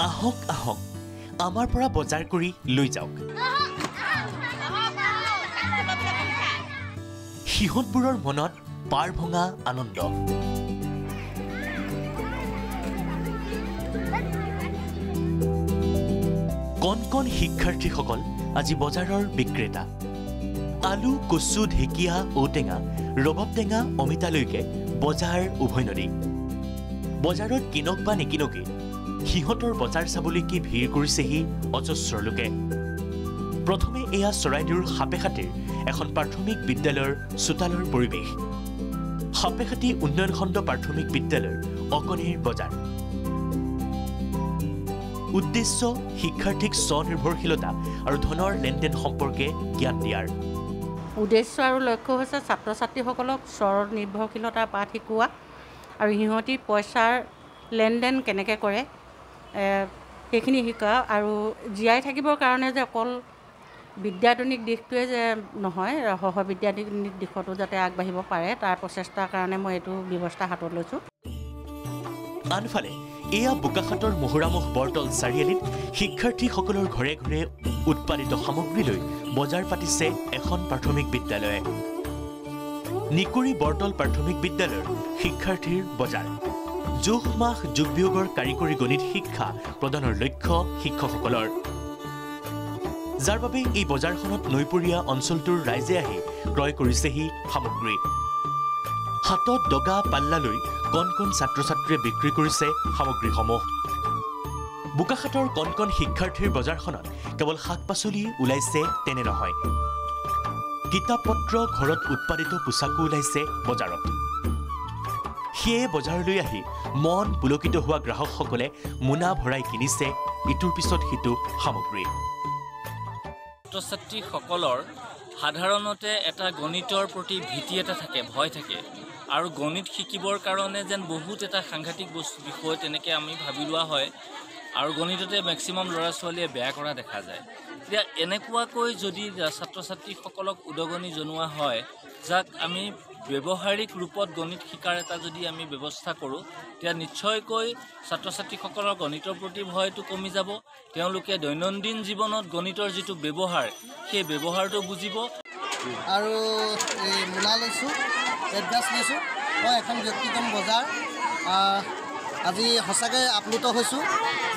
আহক আহক আমাৰ পৰা বজাৰ কৰি লৈ যাওক সিহঁতবোৰৰ মনত পাৰ ভঙা আনন্দ কণ কণ শিক্ষাৰ্থীসকল আজি বজাৰৰ বিক্ৰেতা আলু কচু ঢেকীয়া ঔটেঙা ৰবাব টেঙা অমিতালৈকে বজাৰ উভৈনদী বজাৰত কিনক বা নিকিনকে সিহঁতৰ বজাৰ চাবলৈ কি ভিৰ কৰিছেহি অজস্ৰ লোকে প্ৰথমে এয়া চৰাইদেউৰ সাপেখাতিৰ এখন প্ৰাথমিক বিদ্যালয়ৰ চোতালৰ পৰিৱেশ সাপেখাতি উন্নয়ন খণ্ড প্ৰাথমিক বিদ্যালয়ৰ অকণিৰ বজাৰ উদ্দেশ্য শিক্ষাৰ্থীক স্বনিৰ্ভৰশীলতা আৰু ধনৰ লেনদেন সম্পৰ্কে জ্ঞান দিয়াৰ উদ্দেশ্য আৰু লক্ষ্য হৈছে ছাত্ৰ ছাত্ৰীসকলক স্বনিৰ্ভৰশীলতাৰ পাঠ শিকোৱা আৰু সিহঁতি পইচাৰ লেনদেন কেনেকৈ কৰে সেইখিনি শিকা আৰু জীয়াই থাকিবৰ কাৰণে যে অকল বিদ্যাধুনিক দিশটোৱে যে নহয় সহবিদ্যাধুনিক দিশতো যাতে আগবাঢ়িব পাৰে তাৰ প্ৰচেষ্টাৰ কাৰণে মই এইটো ব্যৱস্থা হাতত লৈছোঁ আনফালে এয়া বোকাখাটৰ মহুৰামুখ বৰতল চাৰিআলিত শিক্ষাৰ্থীসকলৰ ঘৰে ঘৰে উৎপাদিত সামগ্ৰী লৈ বজাৰ পাতিছে এখন প্ৰাথমিক বিদ্যালয়ে নিকুৰি বৰতল প্ৰাথমিক বিদ্যালয়ৰ শিক্ষাৰ্থীৰ বজাৰ যোগ মাহ যোগ বিয়োগৰ কাৰিকৰী গণিত শিক্ষা প্ৰদানৰ লক্ষ্য শিক্ষকসকলৰ যাৰ বাবে এই বজাৰখনত নৈপৰীয়া অঞ্চলটোৰ ৰাইজে আহি ক্ৰয় কৰিছেহি সামগ্ৰী হাতত দগা পাল্লা লৈ কণ কণ ছাত্ৰ ছাত্ৰীয়ে বিক্ৰী কৰিছে সামগ্ৰীসমূহ বোকাখাটৰ কণ কণ শিক্ষাৰ্থীৰ বজাৰখনত কেৱল শাক পাচলি ওলাইছে তেনে নহয় কিতাপ পত্ৰ ঘৰত উৎপাদিত পোছাকো ওলাইছে বজাৰত সেয়ে বজাৰলৈ আহি মন পুলকিত হোৱা গ্ৰাহকসকলে মোনা ভৰাই কিনিছে ইটোৰ পিছত সিটো সামগ্ৰী ছাত্ৰ ছাত্ৰীসকলৰ সাধাৰণতে এটা গণিতৰ প্ৰতি ভীতি এটা থাকে ভয় থাকে আৰু গণিত শিকিবৰ কাৰণে যেন বহুত এটা সাংঘাতিক বিষয় তেনেকৈ আমি ভাবি লোৱা হয় আৰু গণিততে মেক্সিমাম ল'ৰা ছোৱালীয়ে বেয়া কৰা দেখা যায় এতিয়া এনেকুৱাকৈ যদি ছাত্ৰ ছাত্ৰীসকলক উদগনি জনোৱা হয় যাক আমি ব্যৱহাৰিক ৰূপত গণিত শিকাৰ এটা যদি আমি ব্যৱস্থা কৰোঁ তেতিয়া নিশ্চয়কৈ ছাত্ৰ ছাত্ৰীসকলৰ গণিতৰ প্ৰতি ভয়টো কমি যাব তেওঁলোকে দৈনন্দিন জীৱনত গণিতৰ যিটো ব্যৱহাৰ সেই ব্যৱহাৰটো বুজিব আৰু এই মোনা লৈছোঁ এড্ৰেছ লৈছোঁ মই এখন ব্যক্তিগত বজাৰ আজি সঁচাকৈ আপ্লুত হৈছোঁ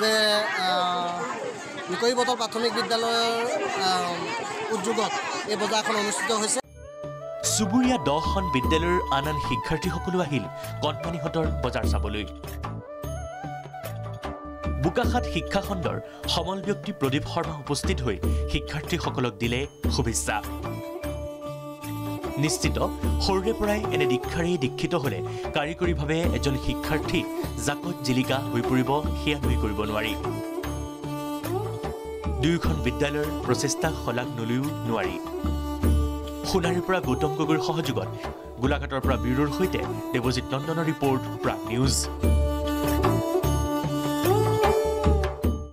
যে নিকুৰি বৰতল প্ৰাথমিক বিদ্যালয়ৰ উদ্যোগত এই বজাৰখন অনুষ্ঠিত হৈছে চুবুৰীয়া 10খন বিদ্যালয়ৰ আন আন শিক্ষাৰ্থীসকলো আহিল কণমানিহঁতৰ বজাৰ চাবলৈ বোকাখাট শিক্ষা খণ্ডৰ সমল ব্যক্তি প্ৰদীপ শৰ্মা উপস্থিত হৈ শিক্ষাৰ্থীসকলক দিলে শুভেচ্ছা নিশ্চিত সৰুৰে পৰাই এনে দীক্ষাৰেই দীক্ষিত হ'লে কাৰিকৰীভাৱে এজন শিক্ষাৰ্থী জাকত জিলিকা হৈ পৰিব সেয়া নুই কৰিব নোৱাৰি দুয়োখন বিদ্যালয়ৰ প্ৰচেষ্টাক শলাগ নলৈও নোৱাৰি সোণাৰীৰ পৰা গৌতম গগৈৰ সহযোগত গোলাঘাটৰ পৰা বীৰুৰ সৈতে দেৱজিৎ নন্দনৰ ৰিপৰ্ট প্ৰাগ নিউজ